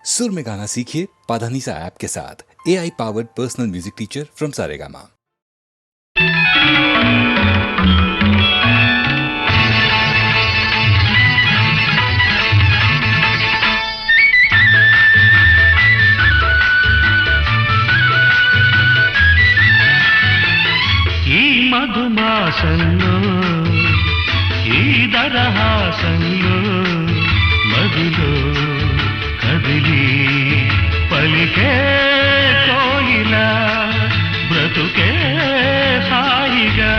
सुर में गाना सीखिए पाधानीसा ऐप के साथ। AI powered personal music teacher from Saregama. ఈ మధుమాసంలో ఈ దరహాసంలో మదిలో కదిలి పలికే కోయిలా బ్రతుకే హాయిగా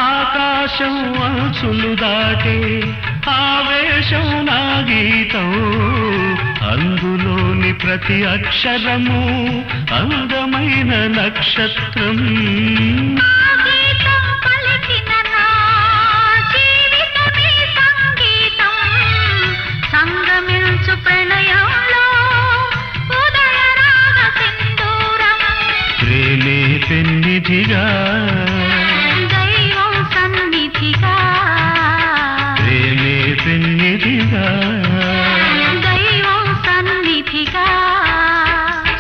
ఆకాశం అంచులు దాటే ఆవేశం నా గీతం అందులోని ప్రతి అక్షరము అందమైన నక్షత్రం ప్రేమే పెన్నిధిగా ప్రేమే పెన్నిధిగా దైవం సన్నిధిగా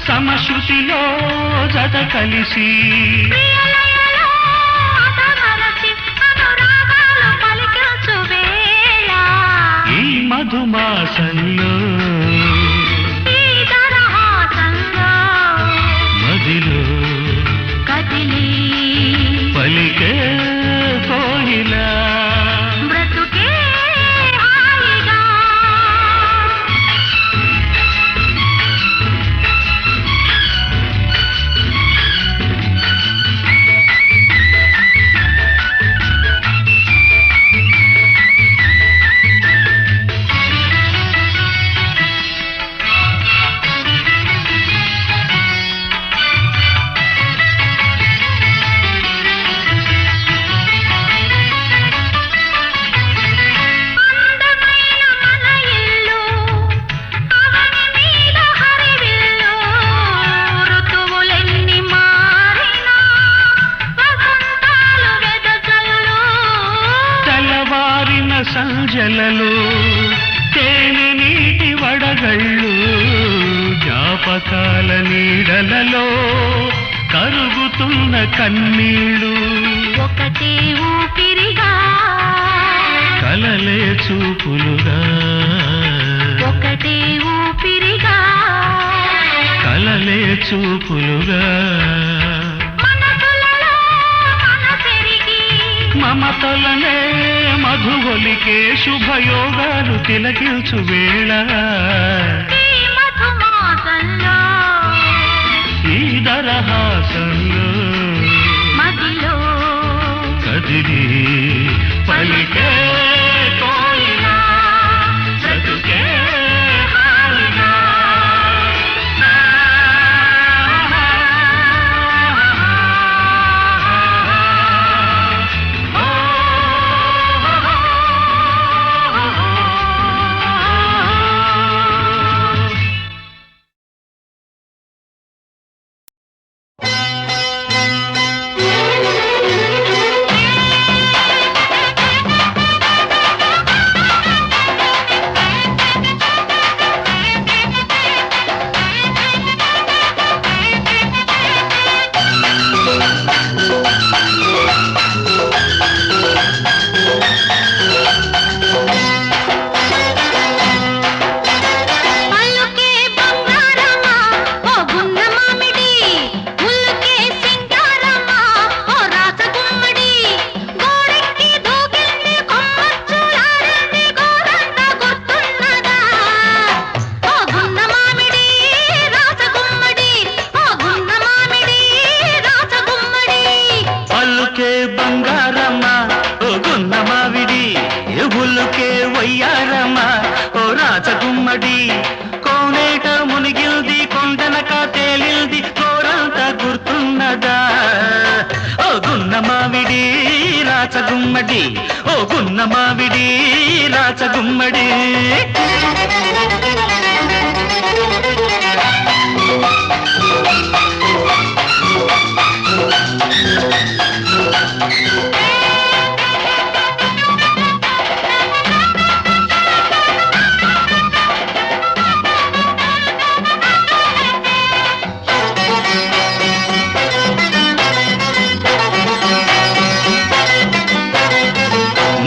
సమశృతిలో జత కలిసి ప్రియలయలో అతమరచి అనురాగాలు పలికించు వేళ ఈ మధుమాసంలో ఈ దరహాసంలో మదిలో కదిలి పలికే కోయిలా బ్రతుకే హాయిగా అందమైన మన ఇల్లు అవని మీద హరివిల్లు ఋతువులెన్ని మారినా వసంతాలు వెదజల్లు తెల్లవారిన సంజలలో తేనె నీటి వడగళ్ళు జ్ఞాపకాల నీడలలో కరుగుతున్న కన్నీళ్ళు ఒకటే ఊపిరిగా కలలే చూపులుగా ఒకటే ఊపిరిగా కలలే చూపులుగా మనసులలో మనసెరిగి మమతలనే మధుగొలికే శుభయోగాలు తిలకించు వేళ ఈ మధుమాసంలో ఈ దరహాసంలో మదిలో కదిలి పలికే కోయిలా బ్రతుకే హాయిగా ఈ రాచగుమ్మడి ఓ గున్న మావిడి రాచగుమ్మడి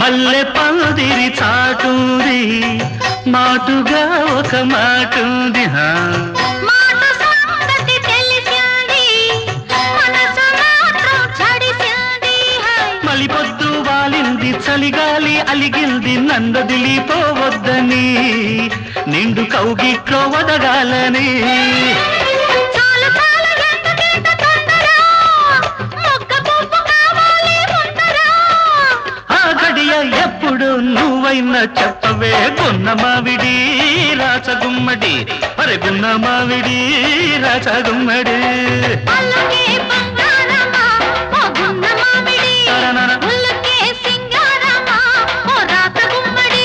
మల్లె పందిరి చాటుంది మాటుగా ఒక మాటుంది మాట సంగతి తెలిసింది మనసు మాత్రం చెడిసింది మలి పొద్దు వాలింది చలిగాలి అలిగింది నందదిలిపోవద్దని నిండు కౌగిట్లో వదగాలని చాలు చాలు ఎందుకింత తొందర మొక్క పువ్వు కావాలి ముందర ఆ గడియ ఎప్పుడు నువ్వైనా చెప్పవే గున్న మావిడి రాచగుమ్మడి అరే గున్న మావిడి రాచగుమ్మడి అల్లకే బంగారమా ఓ గున్న మామిడి ఉల్లకే సింగారమా ఓ రాత గుమ్మడి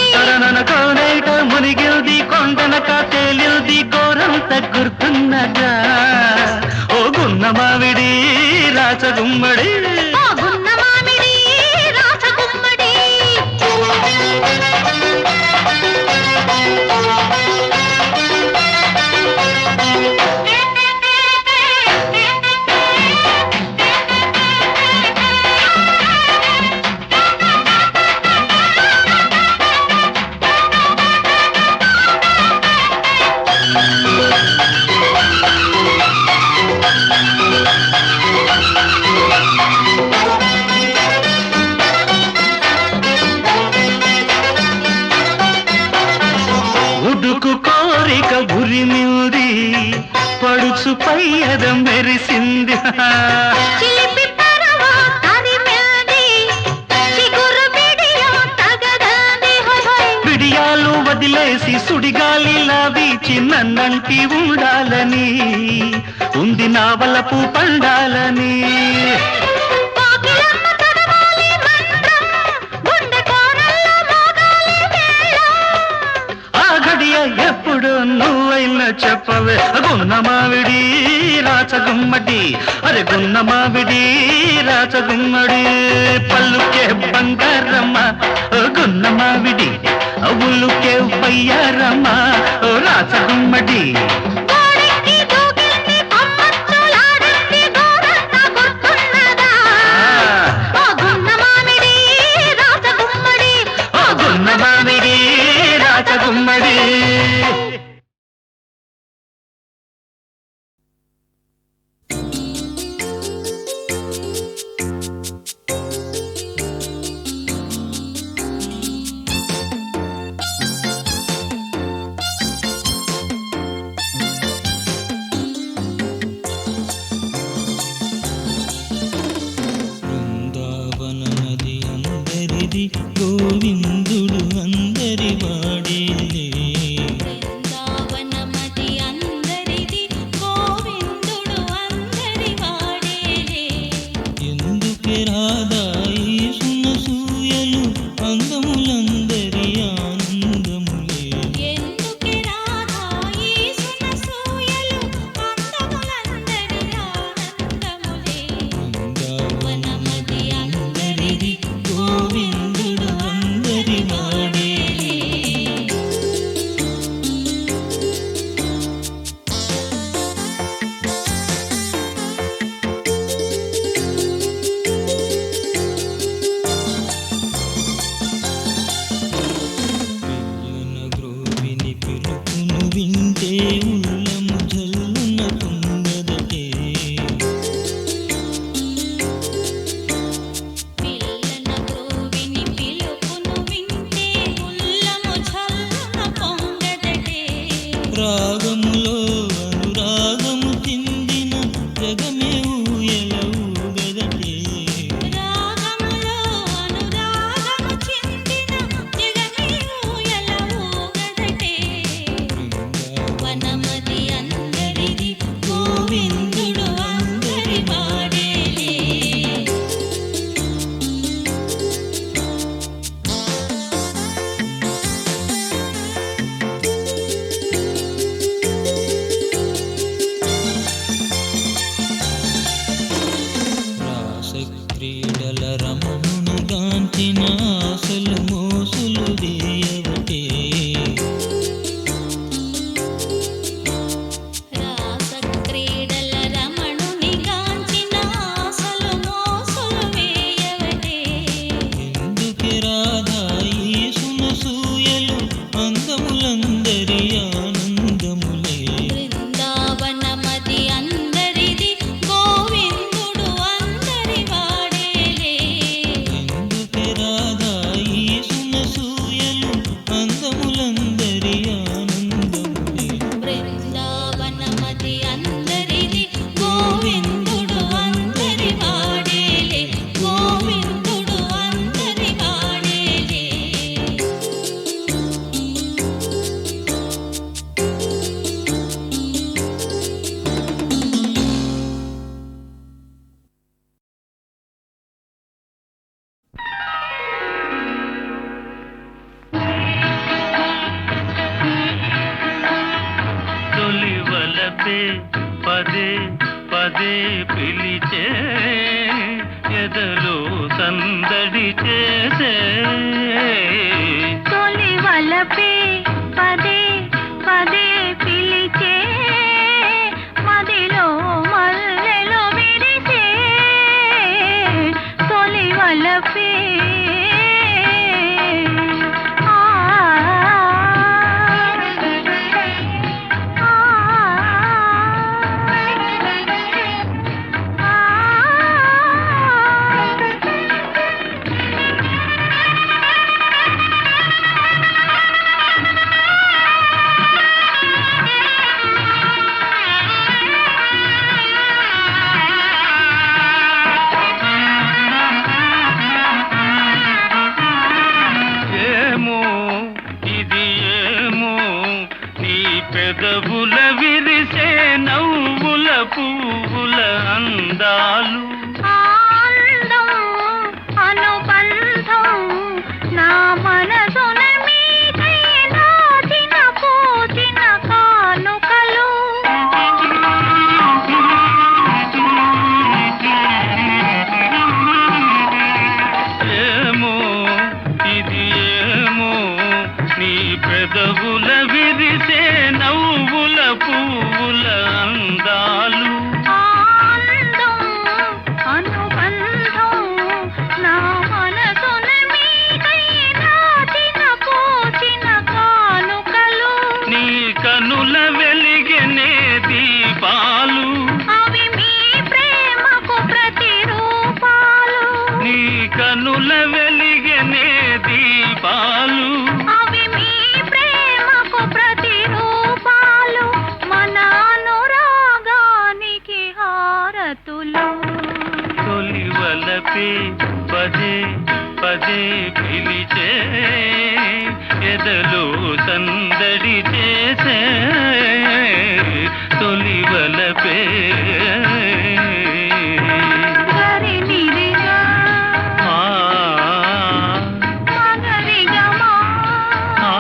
కోనైట మునిగిల్ది కొండనక తేలిల్ది కోరంత గుర్తున్నదా ఓ గున్న మావిడి రాచగుమ్మడి ఓ గున్న మామిడి రాత గుమ్మడి ఉడుకు కోరిక ఉరిమింది పడుచు పయ్యద మెరిసింది చిలిపి పరవా తరిమింది చిగురు బిడియం తగదంది హోయ్ హోయ్ పిడియాలు వదిలేసి సుడిగాలిలా వీచి నన్నంటి ఉండాలని ఉంది నా వలపు పండాలని కోకిలమ్మ చదవాలి మంత్రం గుండె కోరల్లో మోగాలి మేళం ఆ గడియ ఎప్పుడు నువ్వైనా చెప్పవే గున్న మావిడి రాచగుమ్మడి అరే గున్న మావిడి రాచగుమ్మడి పల్లుకే బంగారమ్మ ఓ గున్న మావిడి అవులుకే పయ్యారమ్మ ఓ రాచగుమ్మడి గోడెక్కి దూకింది కొమ్మచ్చులాడింది గోరంతా గుర్తున్నదా ఓ గున్న మామిడి రాత గుమ్మడి ఓ గున్న మావిడి రాచగుమ్మడి బృందావనమది అందరిది గోవిందుడు అందరి వాడేలే బృందావనమది అందరిది గోవిందుడు అందరి వాడేలే ఎందుకే రాదాయి సునసూయలు అందములందరి ఆనందములే ఎందుకే రాధా ఈ సునసూయలు అందములందరి ఆనందములే బృందావనమది అందరిది గోవిందుడు అందరి వాడేలే. గోవిందుడు అందరి వాడేలే. పిల్లన గ్రోవిని పిలుపును వింటే ఉల్లము జల్లున పొంగదటే పిల్లన గ్రోవిని పిలుపును వింటే ఉల్లము ఝల్లున పొంగదటే. రాగములో అనురాగము చెందిన జగమే ఊయల ఊగదటే రాగములో అనురాగము చిందిన జగమే ఊయల ఊగదటే. వనమది అందరిది గోవిందుడు అందరి వాడేలే. పదే పిలిచే ఎదలో సందడి చేసే తొలి వలపే పదే పదే పిలిచే మదిలో మల్లెలో విరిసే తొలి వలపే పెదవుల విరిసే నవ్వుల పువ్వుల అందాలు ఆనందం అనుబంధం నా మనసున మీకై నాచిన పూచిన కానుకలు ఏమో ఇది ఏమో నీ పెదవుల విరిసే నవ్వుల పువ్వుల అందాలు ఆనందం అనుబంధం నా మనసున మీకై నాచిన పూచిన కానుకలు నీ కనుల వెలిగనే దీపాలు అవి మీ ప్రేమకు ప్రతిరూపాలు నీ కనుల వెలిగనే దీపాలు అవి మీ ప్రేమకు ప్రతిరూపాలు మన అనురాగానికి హారతులు తొలి వలపే పదే పదే పిలిచే ఎదలో సందడి చేసే తొలి వలపే గరి నిరిగా ఆ మగరిగమా ఆ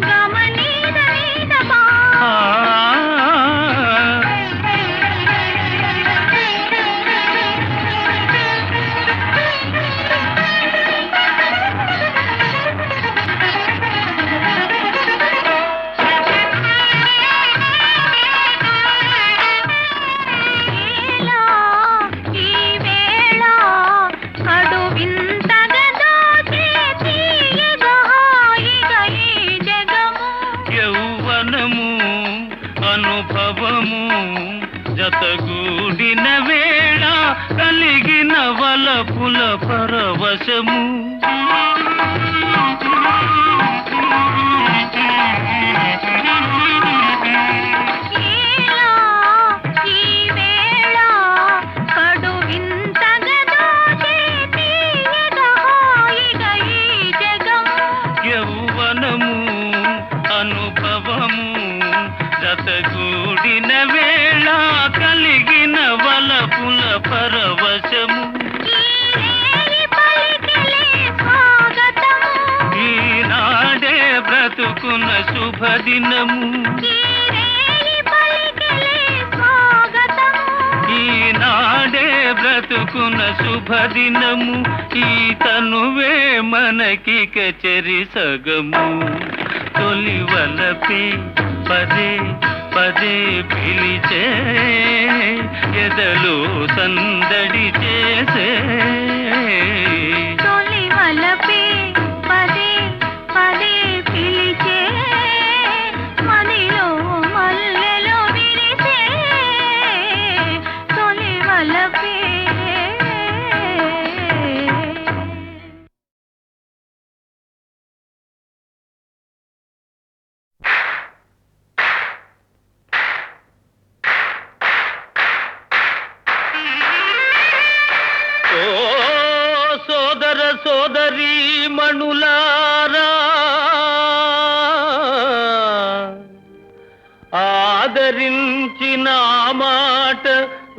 గమనీద నీదమా ఆ ఈ వేళ కడు వింతగా దోచే తీయగా హాయిగా ఈ జగము యౌవనము అనుభవము జతగూడిన వేళ కలిగిన వలపుల పరవశము ఈలా ఈ వేళ కడు వింతగా దోచే తీయగా హాయిగా ఈ జగము యౌవనము అనుభవము జతగూడిన వేళ కలిగిన వలపుల పరవశము ఈ రేయి పలికిలే స్వాగతము ఈనాడే బ్రతుకున్న శుభదినము ఈ రేయి పలికిలే స్వాగతము ఈనాడే బ్రతుకున్న శుభదినము ఈ తనువే మనకిక చెరి సగము తొలి వలపే పదే పదే పిలిచే ఎదలో సందడి చేసే తొలి వలపే పదే పదే పిలిచే మదిలో మల్లెలో విరిసే తొలి వలపే ఓ సోదర సోదరీ మణులారా ఆదరించిన మాట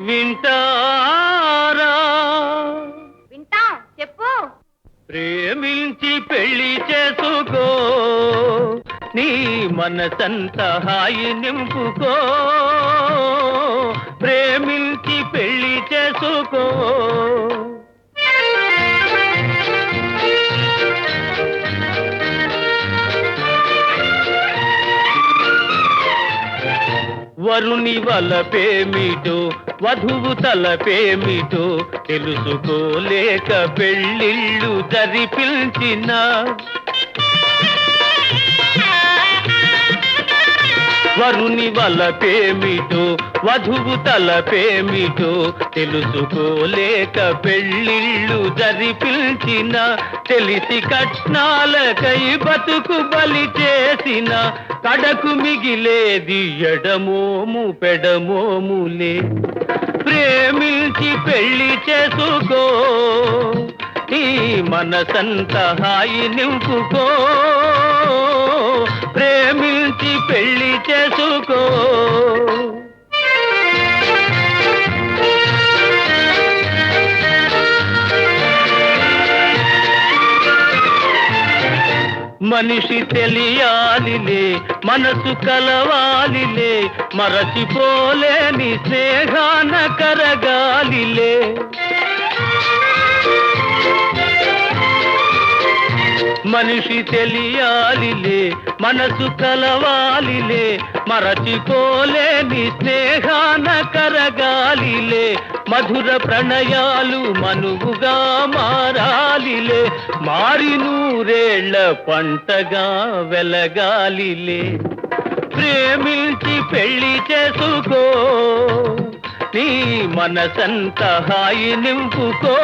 వింటారా వింటాం చెప్పు ప్రేమించి పెళ్లి చేసుకో నీ మనసంత హాయి నింపుకో పెళ్లి చేసుకో. వరుని వలపేమిటో వధువు తలపేమిటో తెలుసుకోలేక పెళ్ళిళ్ళు జరిపించిన. వరుని వలపేమిటో వధువు తలపేమిటో తెలుసుకోలేక పెళ్ళిళ్ళు జరిపించిన. తెలిసి కట్నాలకై బతుకు బలి చేసిన కడకు మిగిలేది ఎడమోము పెడమోములే. ప్రేమించి పెళ్లి చేసుకో, నీ మనసంత హాయి నింపుకో. ప్రేమించి పెళ్లి చేసుకో. మనిషి తెలియాలిలే, మనసు కలవాలిలే, మరచిపోలేని స్నేహాన కరగాలిలే. మనిషి తెలియాలిలే, మనసు కలవాలిలే, మరచిపోలేని స్నేహాన కరగాలిలే. మధుర ప్రణయాలు మనువుగా మారాలిలే, మారి నూరేళ్ల పంటగా వెలగాలిలే. ప్రేమించి పెళ్లి చేసుకో, నీ మనసంత హాయి నింపుకో.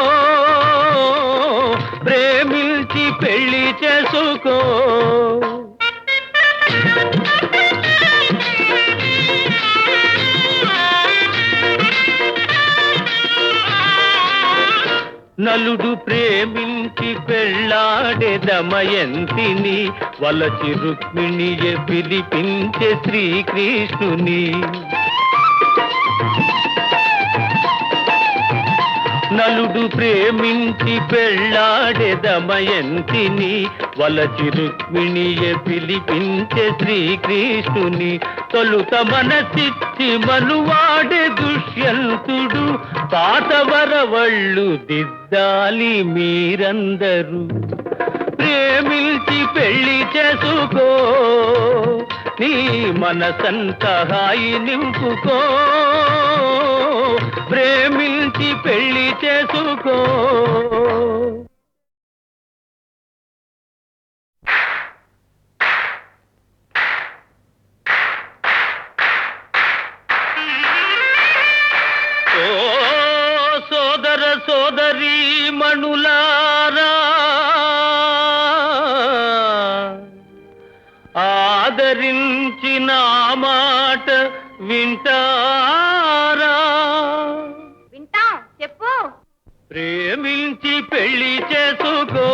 ప్రేమించి పెళ్లి చేసుకో. నలుడు ప్రేమించి పెళ్ళాడే దమయంతిని, వలచి రుక్మిణియే పిలిపించే శ్రీకృష్ణుని. నలుడు ప్రేమించి పెళ్ళాడే దమయంతిని, వలచి రుక్మిణియే పిలిపించే శ్రీకృష్ణుని. తొలుత మనసిచ్చి మనువాడే దుష్యంతుడు, పాత వరవళ్ళు దిద్దాలి మీరందరూ. ప్రేమించి పెళ్లి చేసుకో, నీ మనసంత హాయి నింపుకో. ప్రేమించి పెళ్లి చేసుకో. ఓ సోదర సోదరీ మణులారా, ఆదరించిన మాట వింటారా? వింటాం, చెప్పు. ప్రేమించి పెళ్లి చేసుకో,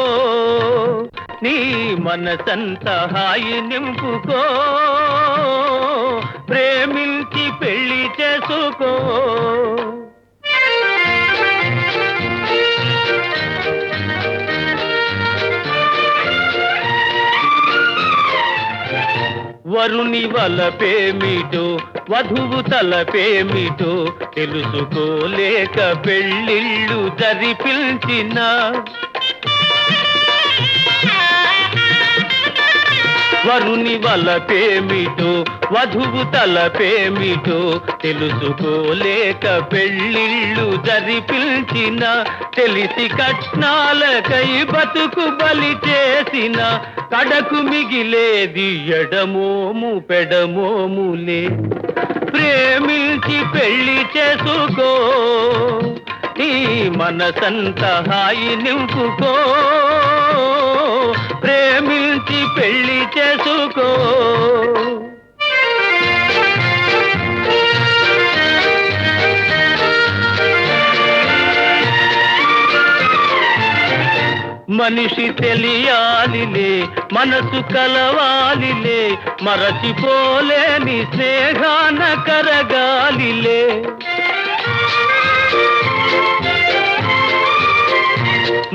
నీ మనసంత హాయి నింపుకో. ప్రేమించి పెళ్లి చేసుకో. వరుని వలపేమిటో వధువు తలపేమిటో తెలుసుకోలేక పెళ్ళిళ్ళు జరిపించిన. వరుని వలపేమిటో వధువు తలపేమిటో తెలుసుకోలేక పెళ్ళిళ్ళు జరిపించిన. తెలిసి కట్నాలకై బతుకు బలి చేసిన కడకు మిగిలేది ఎడమోము పెడమోములే. ప్రేమించి పెళ్లి చేసుకో, నీ మనసంత హాయి నింపుకో. ప్రేమించి పెళ్లి చేసుకో. మనిషి తెలియాలిలే, మనసు కలవాలిలే, మరచిపోలేని స్నేహాన కరగాలిలే.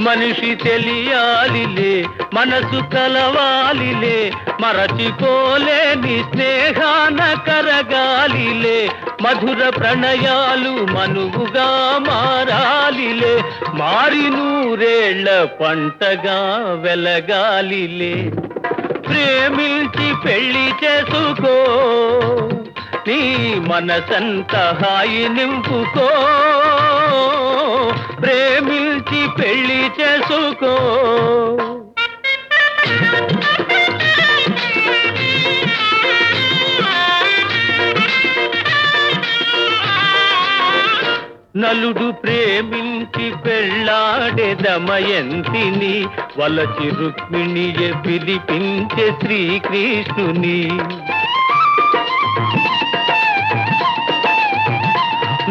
మనిషి తెలియాలిలే మనసు కలవాలిలే మరచిపోలేని స్నేహాన కరగాలిలే మధుర ప్రణయాలు మనువుగా మారాలిలే మారి నూరేళ్ల పంటగా వెలగాలిలే ప్రేమించి పెళ్లి చేసుకో నీ మనసంత హాయి నింపుకో ప్రేమించి పెళ్లి చేసుకో నలుడు ప్రేమించి పెళ్ళాడే దమయంతిని వలచి రుక్మిణియే పిలిపించే శ్రీకృష్ణుని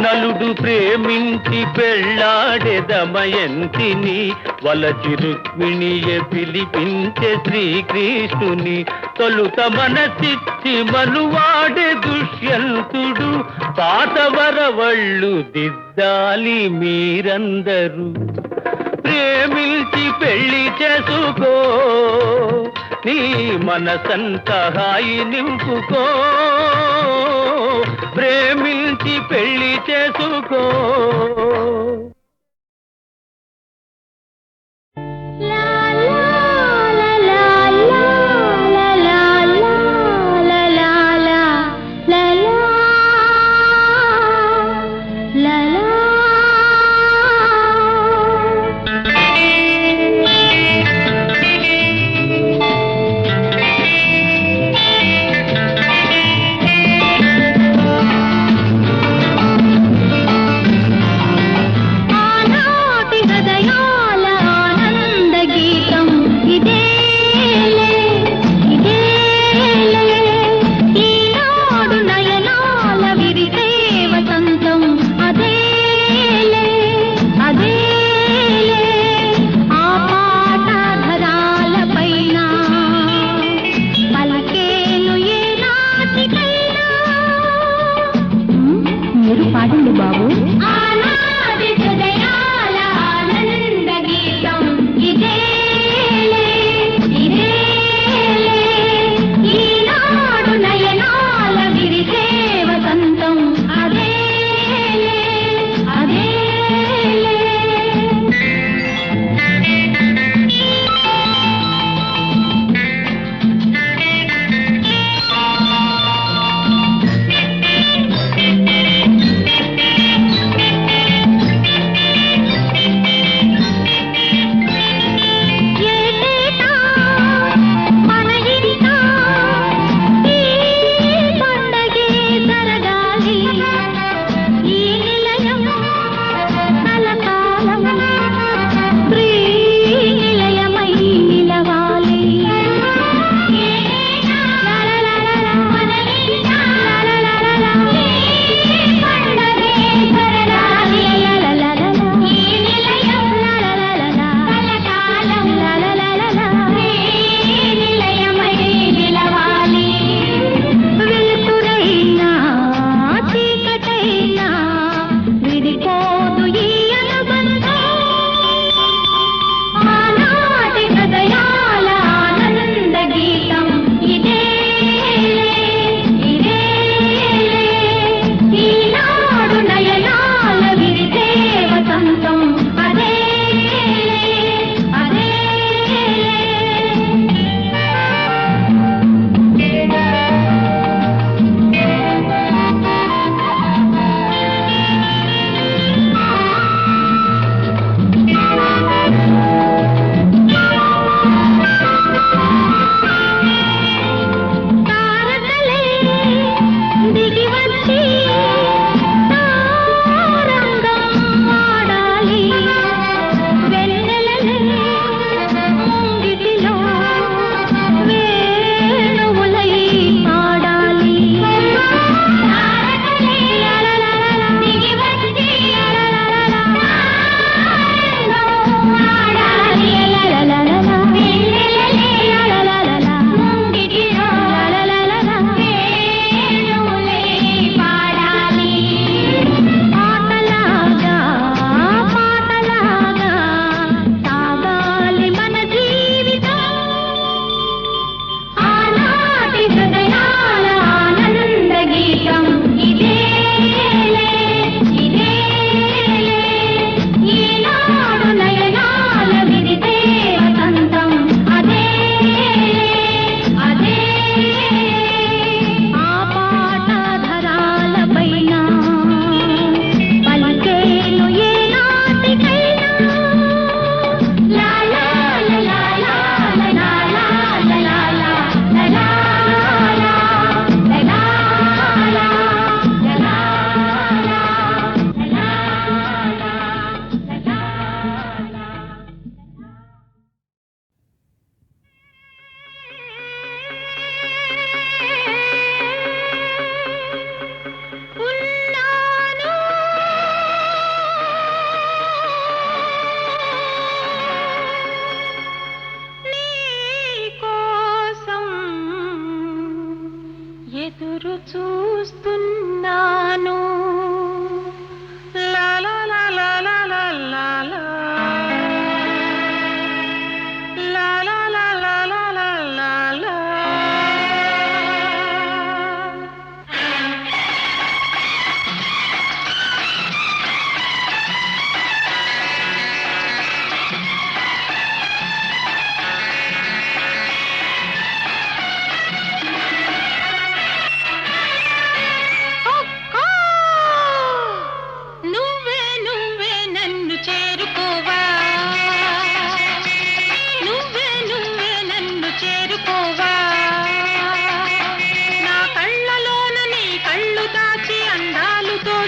నలుడు ప్రేమించి పెళ్ళాడే దమయంతిని వలచి రుక్మిణియే పిలిపించే శ్రీకృష్ణుని తొలుత మనసిచ్చి మనువాడే దుష్యంతుడు పాత వరవళ్ళు దిద్దాలి మీరందరూ ప్రేమించి పెళ్లి చేసుకో నీ మనసంత హాయి నింపుకో ప్రేమించి పెళ్లి చేసుకో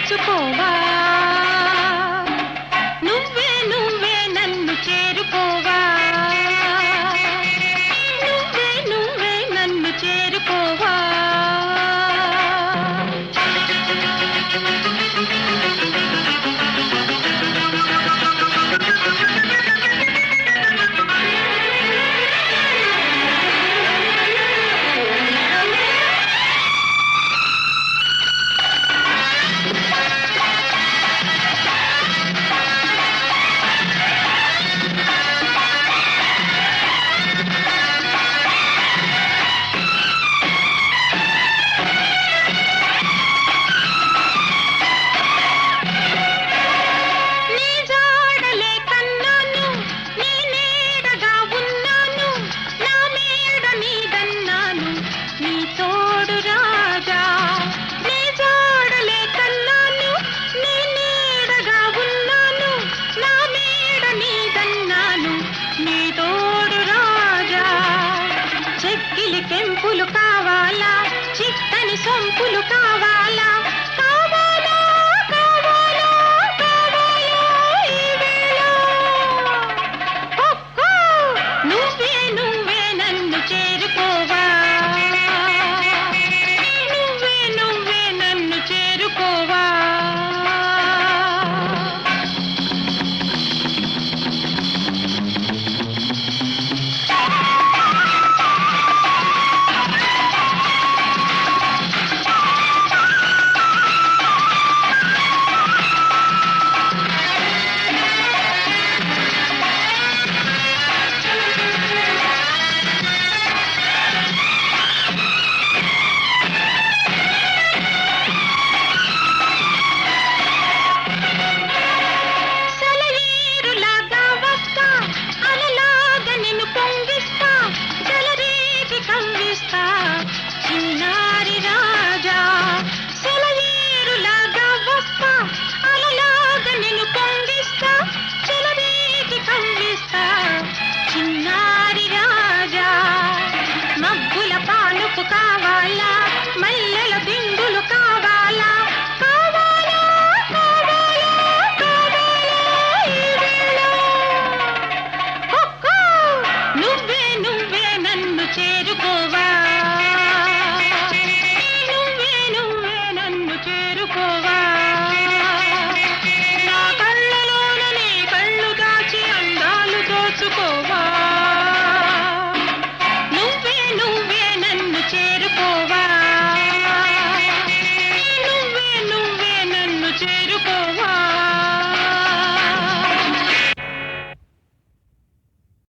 దోచుకోవా